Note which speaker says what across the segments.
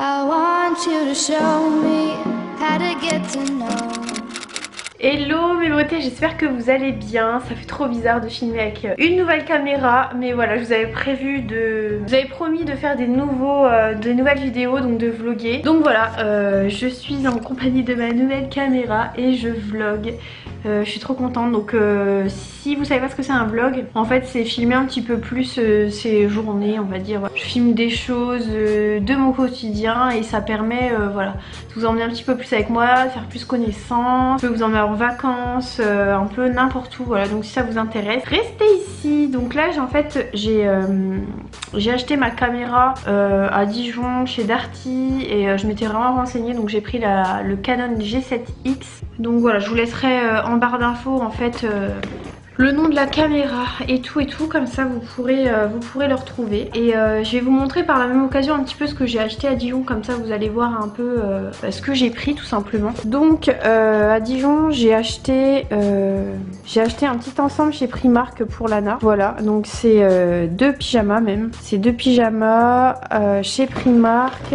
Speaker 1: I want you to show me how to get to know.
Speaker 2: Hello mes beautés, j'espère que vous allez bien. Ça fait trop bizarre de filmer avec une nouvelle caméra, mais voilà, je vous avais promis de faire des nouvelles vidéos, donc de vlogger. Donc voilà, je suis en compagnie de ma nouvelle caméra et je vlog. Je suis trop contente. Donc si vous savez pas ce que c'est un vlog, en fait c'est filmer un petit peu plus ces journées, on va dire. Je filme des choses de mon quotidien et ça permet voilà, de vous emmener un petit peu plus avec moi, de faire plus connaissance. Je peux vous emmener en vacances, un peu n'importe où, voilà. Donc si ça vous intéresse, restez ici. Donc là j'ai acheté ma caméra à Dijon chez Darty et je m'étais vraiment renseignée, donc j'ai pris le Canon G7X. Donc voilà, je vous laisserai en barre d'infos en fait le nom de la caméra et tout, comme ça vous pourrez le retrouver. Et je vais vous montrer par la même occasion un petit peu ce que j'ai acheté à Dijon, comme ça vous allez voir un peu ce que j'ai pris tout simplement. Donc à Dijon j'ai acheté un petit ensemble chez Primark pour Lana. Voilà, donc c'est deux pyjamas même. C'est deux pyjamas chez Primark.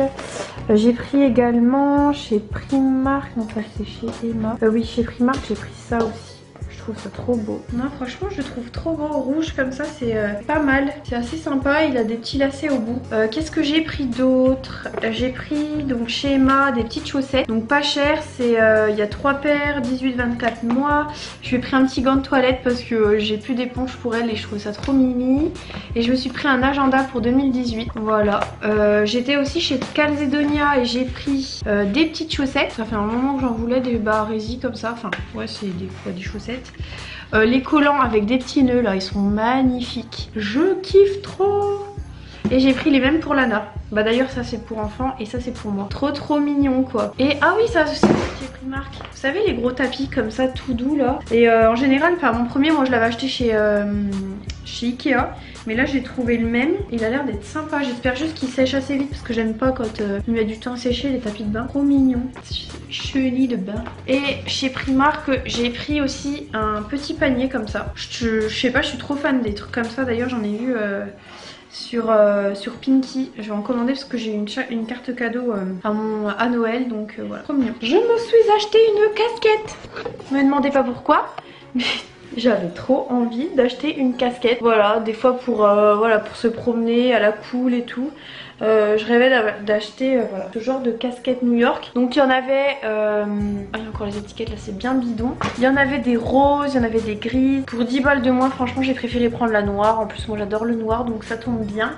Speaker 2: J'ai pris également chez Primark, non ça c'est chez Emma. Oui, chez Primark j'ai pris ça aussi. Je trouve ça trop beau. Non franchement je le trouve trop beau, rouge comme ça c'est pas mal. C'est assez sympa, il a des petits lacets au bout. Qu'est-ce que j'ai pris d'autre? J'ai pris donc chez Emma des petites chaussettes. Donc pas cher, c'est il y a 3 paires, 18-24 mois. Je lui ai pris un petit gant de toilette parce que j'ai plus d'éponge pour elle et je trouve ça trop mimi. Et je me suis pris un agenda pour 2018. Voilà. J'étais aussi chez Calzedonia et j'ai pris des petites chaussettes. Ça fait un moment que j'en voulais, des barésies comme ça. Enfin ouais, c'est des chaussettes. Les collants avec des petits nœuds là, ils sont magnifiques. Je kiffe trop. Et j'ai pris les mêmes pour Lana. Bah d'ailleurs ça c'est pour enfants et ça c'est pour moi. Trop mignon quoi. Et ah oui, ça c'est chez Primark. Vous savez les gros tapis comme ça tout doux là. Et en général, enfin mon premier moi je l'avais acheté chez Ikea. Mais là j'ai trouvé le même, il a l'air d'être sympa. J'espère juste qu'il sèche assez vite parce que j'aime pas quand il met du temps à sécher les tapis de bain. Trop mignon, chenille de bain. Et chez Primark j'ai pris aussi un petit panier comme ça. Je sais pas, je suis trop fan des trucs comme ça. D'ailleurs j'en ai vu sur Pinky. Je vais en commander parce que j'ai une carte cadeau à Noël, donc voilà, trop mignon. Je me suis acheté une casquette. Me demandez pas pourquoi, mais j'avais trop envie d'acheter une casquette. Voilà, des fois pour se promener à la cool et tout. Je rêvais d'acheter voilà, ce genre de casquette New York. Donc il y en avait, il y a encore les étiquettes là, c'est bien bidon. Il y en avait des roses, il y en avait des grises. Pour 10 balles de moins, franchement j'ai préféré prendre la noire. En plus moi j'adore le noir, donc ça tombe bien.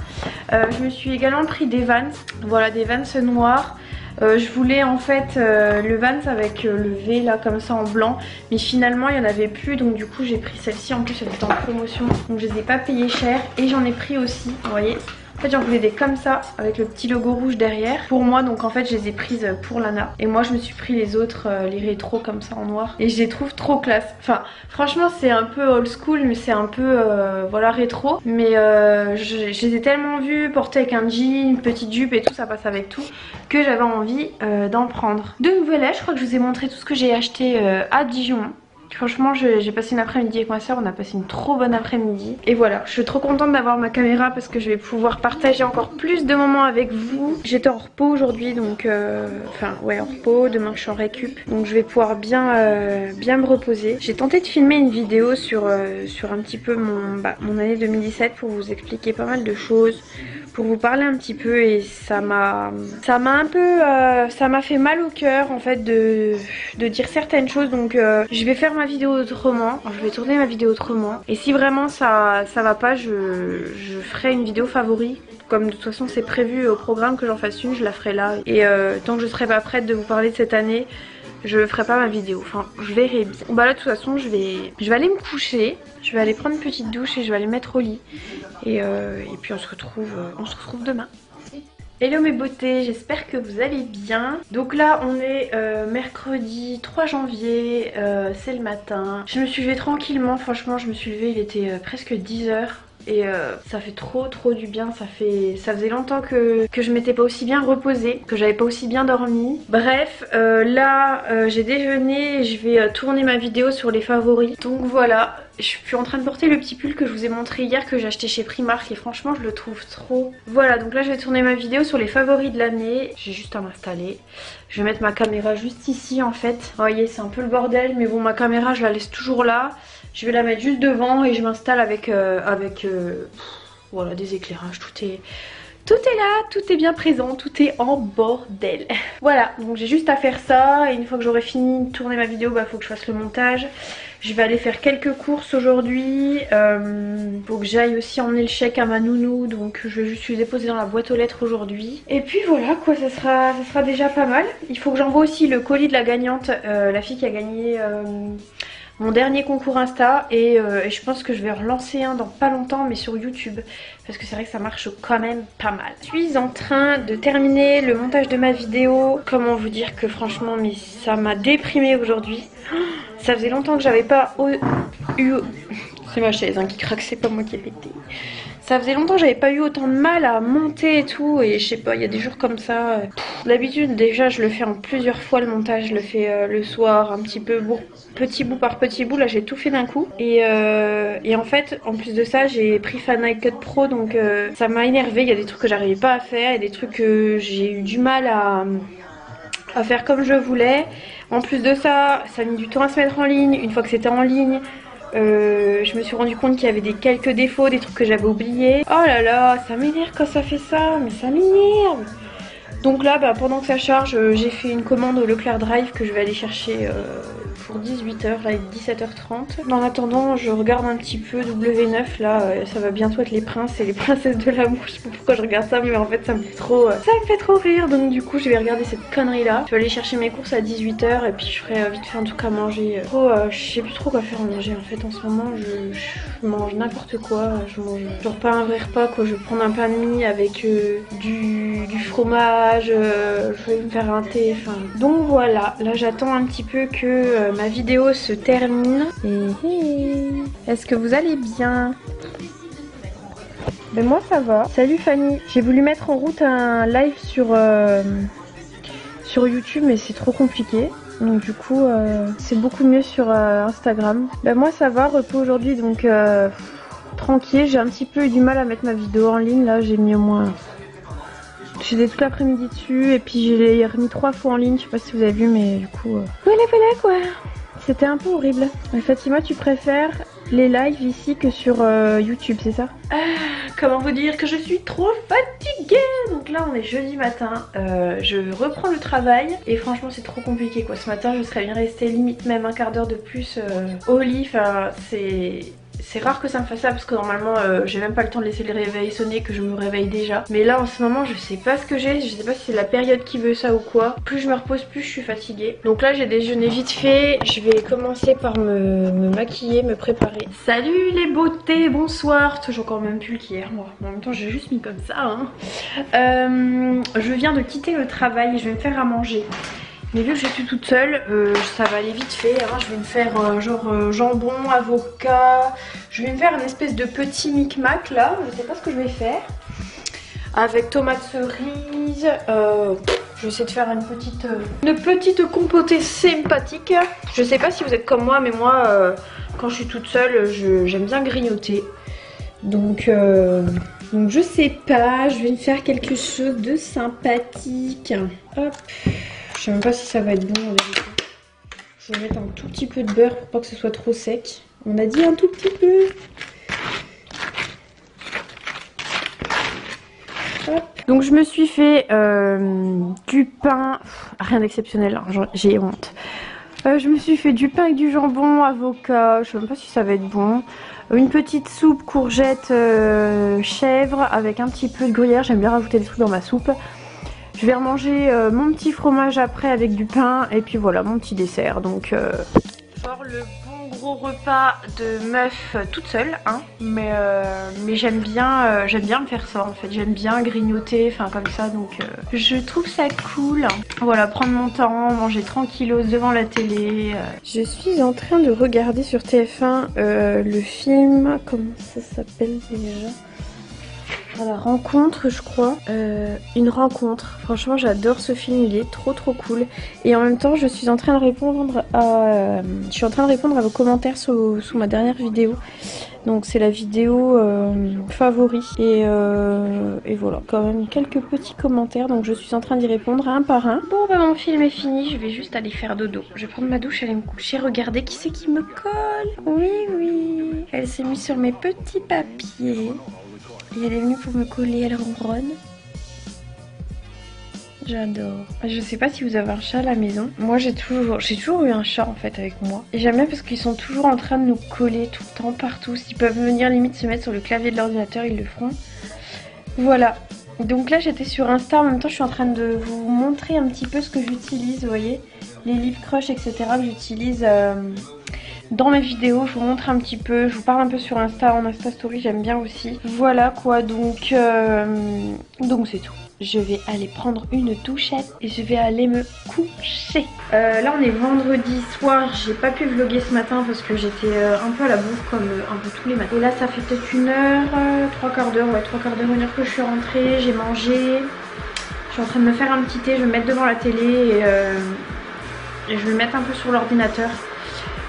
Speaker 2: Je me suis également pris des Vans. Voilà, des Vans noirs. Je voulais en fait le Vans avec le V là comme ça en blanc, mais finalement il n'y en avait plus, donc du coup j'ai pris celle-ci. En plus elle était en promotion, donc je les ai pas payé cher. Et j'en ai pris aussi, vous voyez. En fait j'en voulais des comme ça avec le petit logo rouge derrière pour moi, donc en fait je les ai prises pour Lana. Et moi je me suis pris les autres, les rétro comme ça en noir, et je les trouve trop classe. Enfin franchement c'est un peu old school, mais c'est un peu voilà rétro. Mais je les ai tellement vues porter avec un jean, une petite jupe et tout, ça passe avec tout, que j'avais envie d'en prendre. De nouvelles, je crois que je vous ai montré tout ce que j'ai acheté à Dijon. Franchement j'ai passé une après-midi avec ma soeur, on a passé une trop bonne après-midi. Et voilà, je suis trop contente d'avoir ma caméra parce que je vais pouvoir partager encore plus de moments avec vous. J'étais en repos aujourd'hui, donc enfin ouais, en repos, demain je suis en récup, donc je vais pouvoir bien me reposer. J'ai tenté de filmer une vidéo sur un petit peu mon année 2017 pour vous expliquer pas mal de choses, pour vous parler un petit peu, et ça m'a un peu ça m'a fait mal au cœur en fait de dire certaines choses. Donc je vais faire ma vidéo autrement, je vais tourner ma vidéo autrement, et si vraiment ça va pas, je ferai une vidéo favori. Comme de toute façon c'est prévu au programme que j'en fasse une, je la ferai là. Et tant que je serai pas prête de vous parler de cette année, je ferai pas ma vidéo, enfin je verrai bien. Bah là de toute façon je vais aller me coucher, je vais aller prendre une petite douche et je vais aller me mettre au lit. Et puis on se retrouve demain. Hello mes beautés, j'espère que vous allez bien. Donc là on est mercredi 3 janvier, c'est le matin. Je me suis levée tranquillement, franchement je me suis levée, il était presque 10 h. et ça fait trop du bien. Ça faisait longtemps que je m'étais pas aussi bien reposée, que j'avais pas aussi bien dormi. Bref, là j'ai déjeuné et je vais tourner ma vidéo sur les favoris. Donc voilà, je suis en train de porter le petit pull que je vous ai montré hier, que j'ai acheté chez Primark, et franchement je le trouve trop. Voilà, donc là je vais tourner ma vidéo sur les favoris de l'année. J'ai juste à m'installer. Je vais mettre ma caméra juste ici en fait. Vous voyez, c'est un peu le bordel, mais bon, ma caméra je la laisse toujours là. Je vais la mettre juste devant et je m'installe avec voilà, des éclairages. Tout est là, tout est bien présent, tout est en bordel. Voilà, donc j'ai juste à faire ça, et une fois que j'aurai fini de tourner ma vidéo, bah faut que je fasse le montage. Je vais aller faire quelques courses aujourd'hui. Faut que j'aille aussi emmener le chèque à ma nounou, donc je vais juste lui déposer dans la boîte aux lettres aujourd'hui. Et puis voilà quoi, ça sera déjà pas mal. Il faut que j'envoie aussi le colis de la gagnante, la fille qui a gagné mon dernier concours Insta, et je pense que je vais relancer un dans pas longtemps, mais sur YouTube, parce que c'est vrai que ça marche quand même pas mal. Je suis en train de terminer le montage de ma vidéo. Comment vous dire que franchement, mais ça m'a déprimée aujourd'hui. Ça faisait longtemps que j'avais pas eu... C'est ma chaise hein, qui craque, c'est pas moi qui ai pété. Ça faisait longtemps que j'avais pas eu autant de mal à monter et tout, et je sais pas, il y a des jours comme ça. D'habitude déjà je le fais en plusieurs fois le montage, je le fais le soir un petit peu, petit bout par petit bout. Là j'ai tout fait d'un coup, et en fait en plus de ça j'ai pris Final Cut Pro, donc ça m'a énervé. Il y a des trucs que j'arrivais pas à faire, il y a des trucs que j'ai eu du mal à faire comme je voulais. En plus de ça, ça a mis du temps à se mettre en ligne. Une fois que c'était en ligne, je me suis rendu compte qu'il y avait quelques défauts, des trucs que j'avais oubliés. Oh là là, ça m'énerve quand ça fait ça, mais ça m'énerve. Donc là, bah, pendant que ça charge, j'ai fait une commande au Leclerc Drive que je vais aller chercher pour 18h, là il est 17h30. En attendant, je regarde un petit peu W9, là ça va bientôt être les princes et les princesses de l'amour. Je sais pas pourquoi je regarde ça, mais en fait ça me fait trop rire. Donc du coup je vais regarder cette connerie là. Je vais aller chercher mes courses à 18h, et puis je ferai vite fait un truc à manger. Je sais plus trop quoi faire à manger en fait en ce moment. Je mange n'importe quoi. Je mange genre pas un vrai repas quoi. Je vais prendre un pain de mie avec du fromage. Je vais me faire un thé. Enfin, donc voilà, là j'attends un petit peu que ma vidéo se termine. Est-ce que vous allez bien? Ben moi ça va. Salut Fanny. J'ai voulu mettre en route un live sur YouTube, mais c'est trop compliqué. Donc du coup c'est beaucoup mieux sur Instagram. Ben moi ça va, repos aujourd'hui, donc tranquille. J'ai un petit peu eu du mal à mettre ma vidéo en ligne. Là j'ai mis au moins... J'étais toute l'après-midi dessus, et puis je l'ai remis 3 fois en ligne. Je sais pas si vous avez vu, mais du coup voilà quoi. C'était un peu horrible. Fatima, tu préfères les lives ici que sur YouTube, c'est ça? Comment vous dire que je suis trop fatiguée. Donc là on est jeudi matin, je reprends le travail, et franchement c'est trop compliqué quoi. Ce matin je serais bien restée limite même un quart d'heure de plus au lit. Enfin c'est rare que ça me fasse ça, parce que normalement j'ai même pas le temps de laisser le réveil sonner, que je me réveille déjà. Mais là en ce moment je sais pas ce que j'ai, je sais pas si c'est la période qui veut ça ou quoi. Plus je me repose, plus je suis fatiguée. Donc là j'ai déjeuné vite fait, je vais commencer par me maquiller, me préparer. Salut les beautés, bonsoir. Toujours encore le même pull qu'hier, moi. En même temps j'ai juste mis comme ça hein. Je viens de quitter le travail et je vais me faire à manger. Mais vu que je suis toute seule, ça va aller vite fait. Alors, je vais me faire genre jambon, avocat. Je vais me faire une espèce de petit micmac là. Je sais pas ce que je vais faire. Avec tomates cerises. Je vais essayer de faire une petite compotée sympathique. Je sais pas si vous êtes comme moi, mais moi, quand je suis toute seule, j'aime bien grignoter. Donc je sais pas, je vais me faire quelque chose de sympathique. Hop. Je sais même pas si ça va être bon en vérité. Je vais mettre un tout petit peu de beurre pour pas que ce soit trop sec. On a dit un tout petit peu. Hop. Donc je me suis fait du pain, rien d'exceptionnel, hein, j'ai honte. Je me suis fait du pain avec du jambon, avocat, je sais même pas si ça va être bon. Une petite soupe courgette chèvre avec un petit peu de gruyère, j'aime bien rajouter des trucs dans ma soupe. Je vais remanger mon petit fromage après avec du pain, et puis voilà mon petit dessert. Donc genre le bon gros repas de meuf toute seule, hein, mais j'aime bien me faire ça en fait, j'aime bien grignoter, enfin comme ça, donc je trouve ça cool. Voilà, prendre mon temps, manger tranquillos devant la télé. Je suis en train de regarder sur TF1 le film, comment ça s'appelle déjà ? La rencontre, je crois. Une rencontre. Franchement, j'adore ce film, il est trop cool. Et en même temps, je suis en train de répondre à vos commentaires sous ma dernière vidéo. Donc c'est la vidéo favori. Et voilà, quand même quelques petits commentaires. Donc je suis en train d'y répondre un par un. Bon bah mon film est fini, je vais juste aller faire dodo. Je vais prendre ma douche, aller me coucher. Regardez qui c'est qui me colle. Oui. Elle s'est mise sur mes petits papiers. Et elle est venue pour me coller, elle ronronne. J'adore. Je sais pas si vous avez un chat à la maison. Moi j'ai toujours eu un chat en fait avec moi. Et j'aime bien parce qu'ils sont toujours en train de nous coller tout le temps, partout. S'ils peuvent venir limite se mettre sur le clavier de l'ordinateur, ils le feront. Voilà. Donc là j'étais sur Insta, en même temps je suis en train de vous montrer un petit peu ce que j'utilise, vous voyez. Les lip crush, etc. que j'utilise dans mes vidéos, je vous montre un petit peu, je vous parle un peu sur Insta, en Insta Story, j'aime bien aussi. Voilà quoi, donc c'est tout. Je vais aller prendre une douchette et je vais aller me coucher. Là on est vendredi soir, j'ai pas pu vlogger ce matin parce que j'étais un peu à la bourre comme un peu tous les matins. Et là ça fait peut-être une heure, trois quarts d'heure, une heure que je suis rentrée, j'ai mangé. Je suis en train de me faire un petit thé, je vais me mettre devant la télé et je vais me mettre un peu sur l'ordinateur.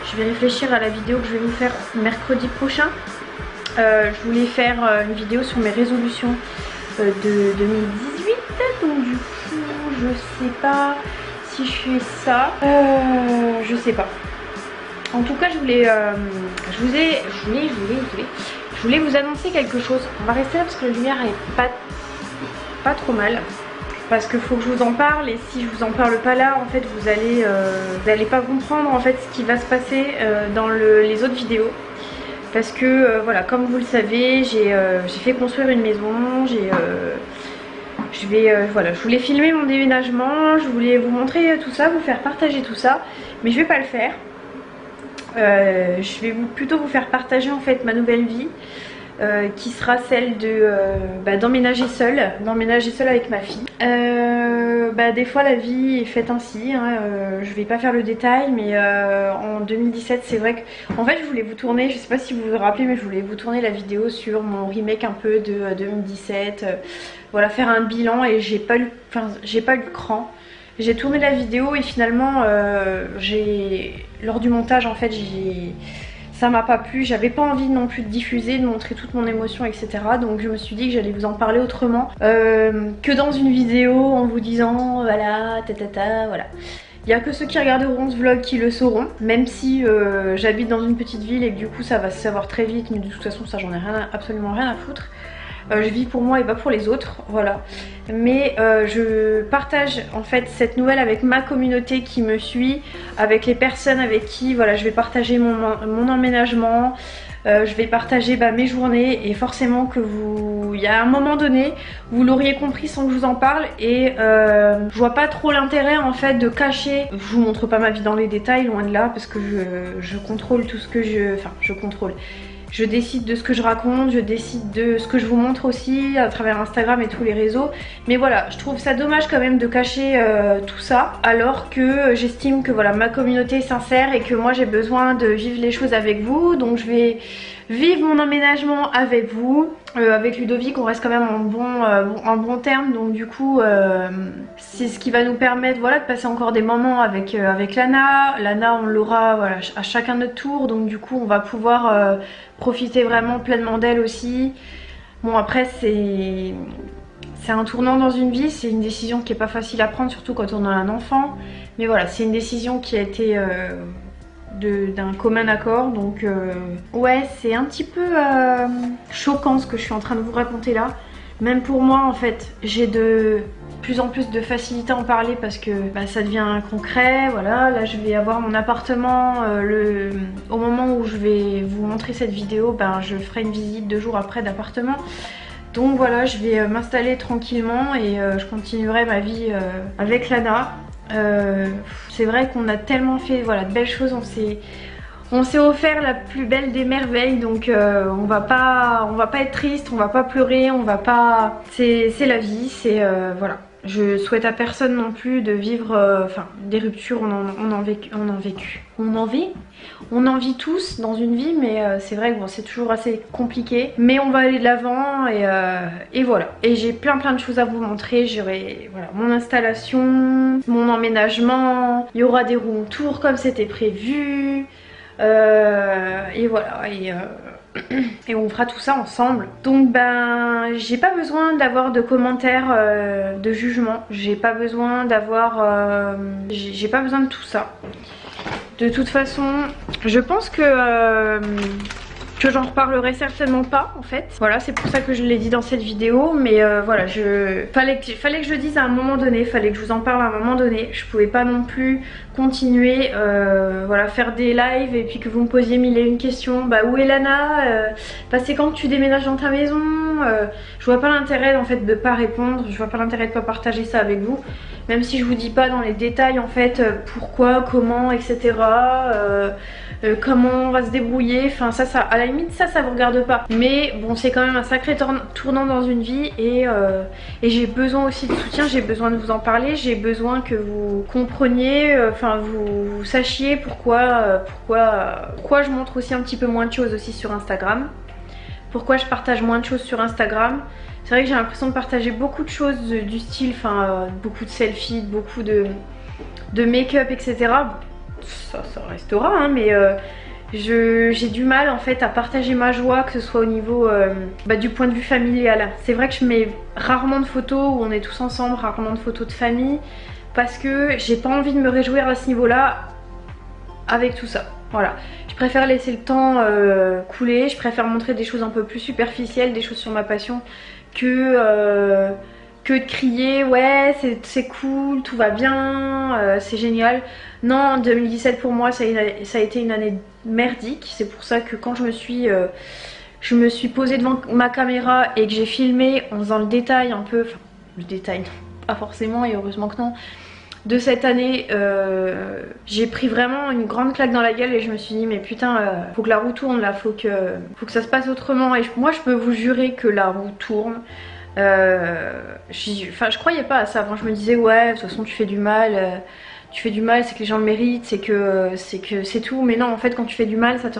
Speaker 2: Je vais réfléchir à la vidéo que je vais vous faire mercredi prochain. Je voulais faire une vidéo sur mes résolutions de 2018. Donc du coup, je sais pas si je fais ça. Je sais pas. En tout cas, je voulais vous annoncer quelque chose. On va rester là parce que la lumière est pas trop mal. Parce qu'il faut que je vous en parle et si je vous en parle pas là, en fait vous allez pas comprendre en fait ce qui va se passer dans les autres vidéos. Parce que voilà, comme vous le savez, j'ai fait construire une maison, voilà, je voulais filmer mon déménagement, je voulais vous montrer tout ça, vous faire partager tout ça, mais je vais pas le faire. Je vais plutôt vous faire partager en fait ma nouvelle vie. Qui sera celle d'emménager seule avec ma fille. Des fois la vie est faite ainsi, hein, je vais pas faire le détail, mais en 2017 c'est vrai que en fait je voulais vous tourner, je sais pas si vous vous rappelez, mais je voulais vous tourner la vidéo sur mon remake un peu de 2017, voilà, faire un bilan et j'ai pas eu le cran. J'ai tourné la vidéo et finalement lors du montage en fait ça m'a pas plu, j'avais pas envie non plus de diffuser, de montrer toute mon émotion, etc. Donc je me suis dit que j'allais vous en parler autrement que dans une vidéo en vous disant voilà, voilà. Il n'y a que ceux qui regarderont ce vlog qui le sauront, même si j'habite dans une petite ville et que du coup ça va se savoir très vite, mais de toute façon ça j'en ai absolument rien à foutre. Je vis pour moi et pas pour les autres, voilà. Mais je partage en fait cette nouvelle avec ma communauté qui me suit, avec les personnes avec qui voilà, je vais partager mon emménagement, je vais partager mes journées et forcément que il y a un moment donné, vous l'auriez compris sans que je vous en parle et je vois pas trop l'intérêt en fait de cacher. Je vous montre pas ma vie dans les détails, loin de là, parce que je contrôle tout ce que je contrôle. Je décide de ce que je raconte, je décide de ce que je vous montre aussi à travers Instagram et tous les réseaux. Mais voilà, je trouve ça dommage quand même de cacher tout ça, alors que j'estime que voilà, ma communauté est sincère et que moi j'ai besoin de vivre les choses avec vous. Donc je vais vivre mon emménagement avec vous. Avec Ludovic on reste quand même en bon terme, donc du coup c'est ce qui va nous permettre voilà, de passer encore des moments avec Lana. Lana on l'aura voilà, à chacun notre tour, donc du coup on va pouvoir profiter vraiment pleinement d'elle aussi. Bon après c'est un tournant dans une vie, c'est une décision qui est pas facile à prendre, surtout quand on a un enfant, mais voilà, c'est une décision qui a été d'un commun accord, donc ouais, c'est un petit peu choquant ce que je suis en train de vous raconter là. Même pour moi en fait, j'ai de plus en plus de facilité à en parler parce que ça devient concret. Voilà, là je vais avoir mon appartement au moment où je vais vous montrer cette vidéo, je ferai une visite 2 jours après d'appartement. Donc voilà, je vais m'installer tranquillement et je continuerai ma vie avec Lana. C'est vrai qu'on a tellement fait voilà, de belles choses, On s'est offert la plus belle des merveilles, donc on va pas être triste, on va pas pleurer, on va pas... C'est la vie, c'est... voilà. Je souhaite à personne non plus de vivre... Enfin, des ruptures, on en vit tous dans une vie, mais c'est vrai que bon, c'est toujours assez compliqué. Mais on va aller de l'avant et voilà. Et j'ai plein de choses à vous montrer. J'aurai voilà, mon installation, mon emménagement, il y aura des room tours comme c'était prévu. Et voilà, et on fera tout ça ensemble. Donc ben j'ai pas besoin d'avoir de commentaires de jugement, j'ai pas besoin d'avoir j'ai pas besoin de tout ça. De toute façon je pense que j'en reparlerai certainement pas en fait. Voilà, c'est pour ça que je l'ai dit dans cette vidéo. Mais voilà, fallait que je le dise à un moment donné, fallait que je vous en parle à un moment donné. Je pouvais pas non plus continuer, voilà, faire des lives et puis que vous me posiez mille et une questions. Bah où est Lana, bah c'est quand que tu déménages dans ta maison, je vois pas l'intérêt en fait de pas répondre, je vois pas l'intérêt de pas partager ça avec vous. Même si je vous dis pas dans les détails en fait pourquoi, comment, etc. Comment on va se débrouiller, enfin ça à la limite ça vous regarde pas, mais bon c'est quand même un sacré tournant dans une vie et j'ai besoin aussi de soutien, j'ai besoin de vous en parler, j'ai besoin que vous compreniez, enfin vous sachiez pourquoi je montre aussi un petit peu moins de choses aussi sur Instagram, pourquoi je partage moins de choses sur Instagram. C'est vrai que j'ai l'impression de partager beaucoup de choses du style, enfin beaucoup de selfies, beaucoup de make-up, etc. Ça restera hein, mais j'ai du mal en fait à partager ma joie, que ce soit au niveau du point de vue familial. C'est vrai que je mets rarement de photos où on est tous ensemble, rarement de photos de famille, parce que j'ai pas envie de me réjouir à ce niveau là avec tout ça. Voilà, je préfère laisser le temps couler, je préfère montrer des choses un peu plus superficielles, des choses sur ma passion, que de crier ouais c'est cool, tout va bien, c'est génial. Non, 2017 pour moi ça a été une année merdique. C'est pour ça que quand je me suis posée devant ma caméra et que j'ai filmé en faisant le détail un peu, enfin le détail non, pas forcément et heureusement que non, de cette année, j'ai pris vraiment une grande claque dans la gueule et je me suis dit mais putain faut que la roue tourne là, faut que ça se passe autrement. Et moi je peux vous jurer que la roue tourne. Je croyais pas à ça avant, je me disais ouais de toute façon tu fais du mal, c'est que les gens le méritent, c'est que c'est tout. Mais non en fait quand tu fais du mal ça te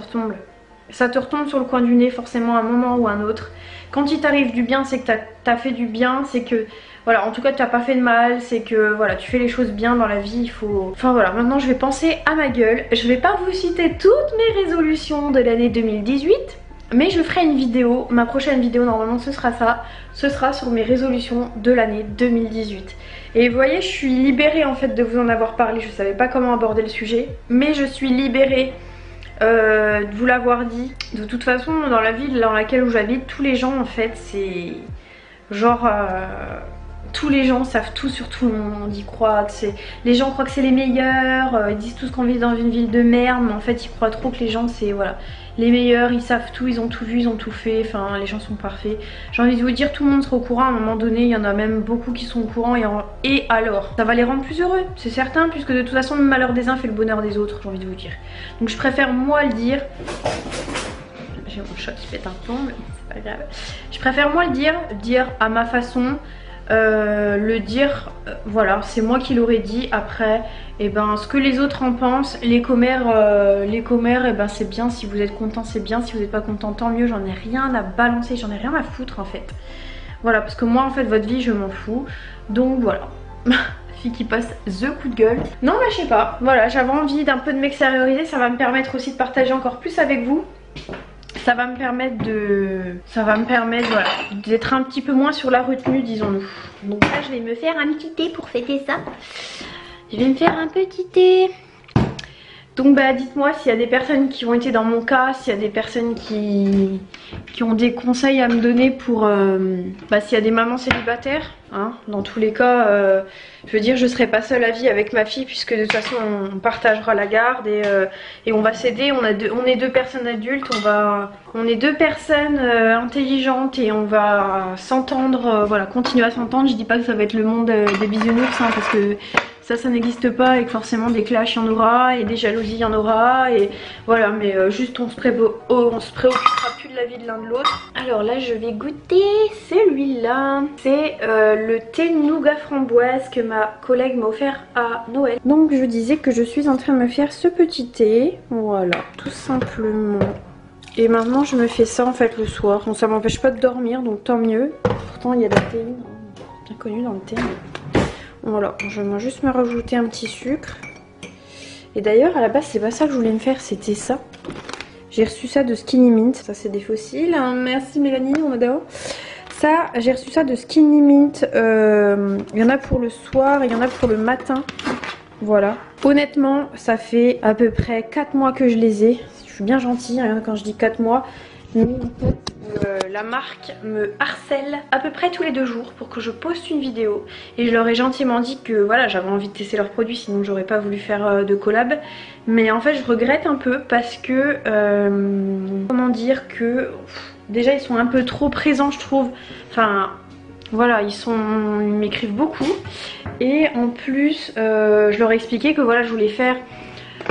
Speaker 2: retombe sur le coin du nez forcément à un moment ou à un autre. Quand il t'arrive du bien c'est que t'as fait du bien, c'est que voilà, en tout cas tu n'as pas fait de mal, c'est que voilà tu fais les choses bien dans la vie, il faut... Enfin voilà, maintenant je vais penser à ma gueule. Je vais pas vous citer toutes mes résolutions de l'année 2018, mais je ferai une vidéo, ma prochaine vidéo normalement ce sera ça, ce sera sur mes résolutions de l'année 2018. Et vous voyez je suis libérée en fait de vous en avoir parlé, je savais pas comment aborder le sujet, mais je suis libérée de vous l'avoir dit. De toute façon dans la ville dans laquelle j'habite, tous les gens en fait c'est genre... tous les gens savent tout sur tout le monde, ils croient que les gens croient que c'est les meilleurs, ils disent tous qu'on vit dans une ville de merde, mais en fait ils croient trop que les gens c'est voilà les meilleurs, ils savent tout, ils ont tout vu, ils ont tout fait, enfin les gens sont parfaits. J'ai envie de vous dire tout le monde sera au courant à un moment donné, il y en a même beaucoup qui sont au courant et alors ça va les rendre plus heureux, c'est certain, puisque de toute façon le malheur des uns fait le bonheur des autres, j'ai envie de vous dire. Donc je préfère moi le dire, j'ai mon chat qui pète un plomb mais c'est pas grave, je préfère moi le dire à ma façon. Le dire voilà c'est moi qui l'aurais dit. Après et ben ce que les autres en pensent, les commères et ben c'est bien, si vous êtes content c'est bien, si vous n'êtes pas content tant mieux, j'en ai rien à balancer, j'en ai rien à foutre en fait. Voilà, parce que moi en fait votre vie je m'en fous, donc voilà. Fille qui passe the coup de gueule. Non mais je sais pas, voilà j'avais envie d'un peu de m'extérioriser, ça va me permettre aussi de partager encore plus avec vous. Ça va me permettre voilà, d'être un petit peu moins sur la retenue, disons-nous. Donc là je vais me faire un petit thé pour fêter ça. Je vais me faire un petit thé. Donc bah dites-moi s'il y a des personnes qui ont été dans mon cas, s'il y a des personnes qui ont des conseils à me donner pour s'il y a des mamans célibataires, hein, dans tous les cas je veux dire je serai pas seule à vie avec ma fille, puisque de toute façon on partagera la garde et on va s'aider, on est deux personnes adultes, on est deux personnes intelligentes et on va s'entendre, voilà, continuer à s'entendre. Je dis pas que ça va être le monde des bisounours hein, parce que ça n'existe pas et que forcément des clashs il y en aura et des jalousies il y en aura et voilà, mais juste on se préoccupera plus de la vie de l'un de l'autre. Alors là je vais goûter celui-là, c'est le thé nougat framboise que ma collègue m'a offert à Noël. Donc je disais que je suis en train de me faire ce petit thé, voilà, tout simplement. Et maintenant je me fais ça en fait le soir, bon ça m'empêche pas de dormir donc tant mieux, pourtant il y a de la théine bien connue dans le thé. Voilà, je vais juste me rajouter un petit sucre. Et d'ailleurs, à la base, c'est pas ça que je voulais me faire, c'était ça. J'ai reçu ça de Skinny Mint. Ça, c'est des fossiles. Hein. Merci Mélanie, on adore. Ça, j'ai reçu ça de Skinny Mint. Il y en a pour le soir et il y en a pour le matin. Voilà. Honnêtement, ça fait à peu près 4 mois que je les ai. Je suis bien gentille hein, quand je dis 4 mois. La marque me harcèle à peu près tous les 2 jours pour que je poste une vidéo et je leur ai gentiment dit que voilà, j'avais envie de tester leurs produits, sinon j'aurais pas voulu faire de collab, mais en fait je regrette un peu parce que comment dire que déjà ils sont un peu trop présents je trouve, enfin voilà, ils m'écrivent beaucoup et en plus je leur ai expliqué que voilà, je voulais faire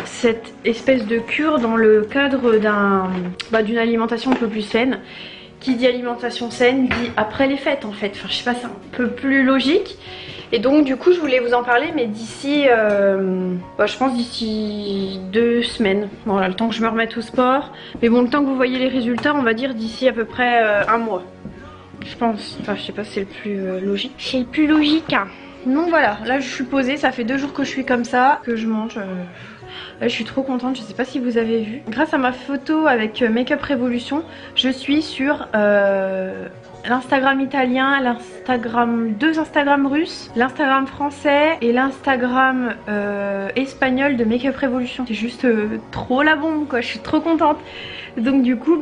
Speaker 2: cette espèce de cure dans le cadre d'une alimentation un peu plus saine. Qui dit alimentation saine dit après les fêtes en fait, enfin je sais pas, c'est un peu plus logique. Et donc du coup je voulais vous en parler mais d'ici je pense d'ici 2 semaines, voilà, le temps que je me remette au sport. Mais bon, le temps que vous voyez les résultats, on va dire d'ici à peu près 1 mois je pense, enfin je sais pas si c'est le plus logique. C'est le plus logique hein. Donc voilà, là je suis posée, ça fait 2 jours que je suis comme ça, que je mange. Là, je suis trop contente, je sais pas si vous avez vu. Grâce à ma photo avec Make Up Révolution, je suis sur l'Instagram italien, deux Instagram russes, l'Instagram français et l'Instagram espagnol de Make Up Révolution. C'est juste trop la bombe quoi, je suis trop contente. Donc du coup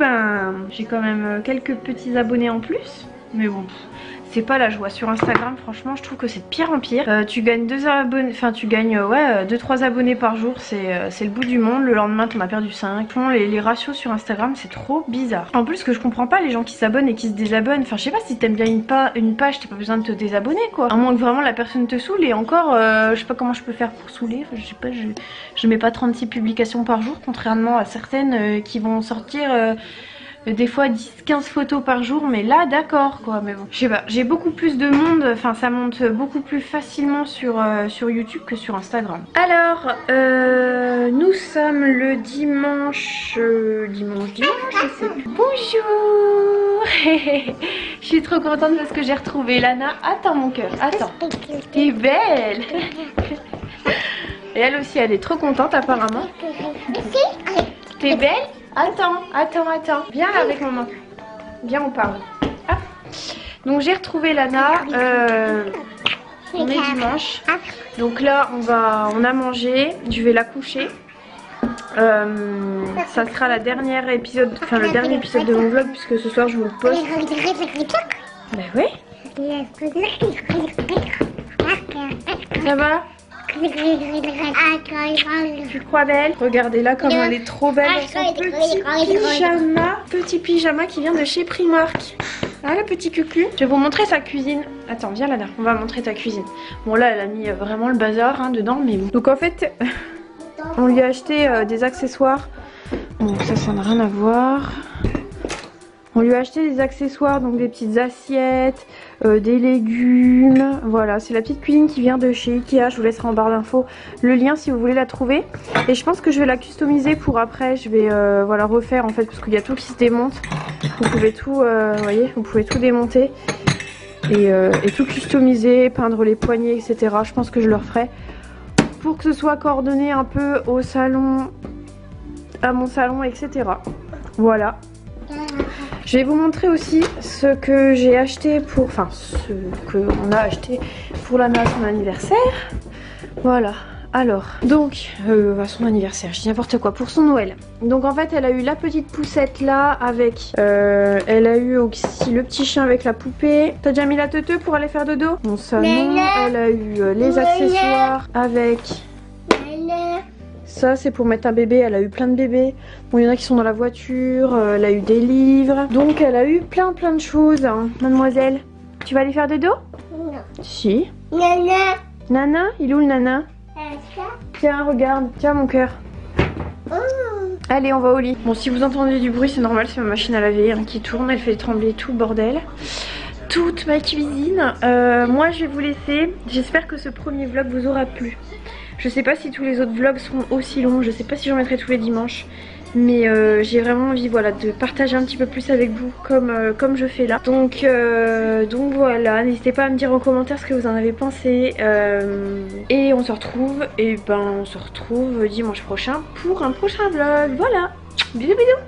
Speaker 2: j'ai quand même quelques petits abonnés en plus. Mais bon, c'est pas la joie sur Instagram, franchement je trouve que c'est de pire en pire. Tu gagnes 2 abonnés, enfin tu gagnes 2-3 abonnés par jour, c'est le bout du monde. Le lendemain t'en as perdu 5. Les ratios sur Instagram c'est trop bizarre. En plus, ce que je comprends pas, les gens qui s'abonnent et qui se désabonnent, enfin je sais pas, si t'aimes bien une page t'as pas besoin de te désabonner quoi, à moins que vraiment la personne te saoule. Et encore je sais pas comment je peux faire pour saouler, enfin, je sais pas, je mets pas 36 publications par jour contrairement à certaines qui vont sortir des fois 10-15 photos par jour, mais là d'accord quoi. Mais bon, je sais pas, j'ai beaucoup plus de monde, enfin ça monte beaucoup plus facilement sur YouTube que sur Instagram. Alors nous sommes le dimanche, je sais plus. Bonjour. Je suis trop contente parce que j'ai retrouvé Lana. Attends mon cœur, attends, t'es belle. Et elle aussi elle est trop contente apparemment. T'es belle. Attends. Viens là avec maman. Viens, on parle. Ah. Donc j'ai retrouvé Lana. On est dimanche. Donc là on a mangé. Je vais la coucher. Ça sera le dernier épisode de mon vlog puisque ce soir je vous le poste. Bah oui. Ça va? Tu crois belle? Regardez là comme elle est trop belle dans son petit pyjama qui vient de chez Primark. Ah le petit cucu. Je vais vous montrer sa cuisine. Attends, viens là, on va montrer ta cuisine. Bon là elle a mis vraiment le bazar hein, dedans, mais bon. Donc en fait on lui a acheté des accessoires. Bon ça n'a rien à voir. On lui a acheté des accessoires, donc des petites assiettes, des légumes. Voilà, c'est la petite cuisine qui vient de chez Ikea. Je vous laisserai en barre d'infos le lien si vous voulez la trouver. Et je pense que je vais la customiser pour après. Je vais voilà, refaire en fait, parce qu'il y a tout qui se démonte. Vous pouvez tout, voyez, vous pouvez tout démonter et tout customiser, peindre les poignées, etc. Je pense que je le referai pour que ce soit coordonné un peu au salon, à mon salon, etc. Voilà. Je vais vous montrer aussi ce que j'ai acheté pour... Enfin, ce qu'on a acheté pour Lana à son anniversaire. Voilà. Alors, donc, à son anniversaire, je dis n'importe quoi, pour son Noël. Donc en fait, elle a eu la petite poussette là avec... elle a eu aussi le petit chien avec la poupée. T'as déjà mis la teuteux pour aller faire dodo? Bon, ça non. Elle a eu les accessoires avec... Ça c'est pour mettre un bébé, elle a eu plein de bébés. Bon, il y en a qui sont dans la voiture, elle a eu des livres. Donc elle a eu plein de choses hein. Mademoiselle, tu vas aller faire dodo? Non. Si. Nana, il est où le Nana? Tiens, regarde, tiens mon cœur. Allez, on va au lit. Bon, si vous entendez du bruit, c'est normal, c'est ma machine à laver hein, qui tourne, elle fait trembler tout le bordel. Toute ma cuisine. Moi, je vais vous laisser. J'espère que ce premier vlog vous aura plu. Je sais pas si tous les autres vlogs seront aussi longs, je sais pas si j'en mettrai tous les dimanches. Mais j'ai vraiment envie voilà, de partager un petit peu plus avec vous comme je fais là. Donc voilà, n'hésitez pas à me dire en commentaire ce que vous en avez pensé. Et on se retrouve, dimanche prochain pour un prochain vlog. Voilà, bisous bisous.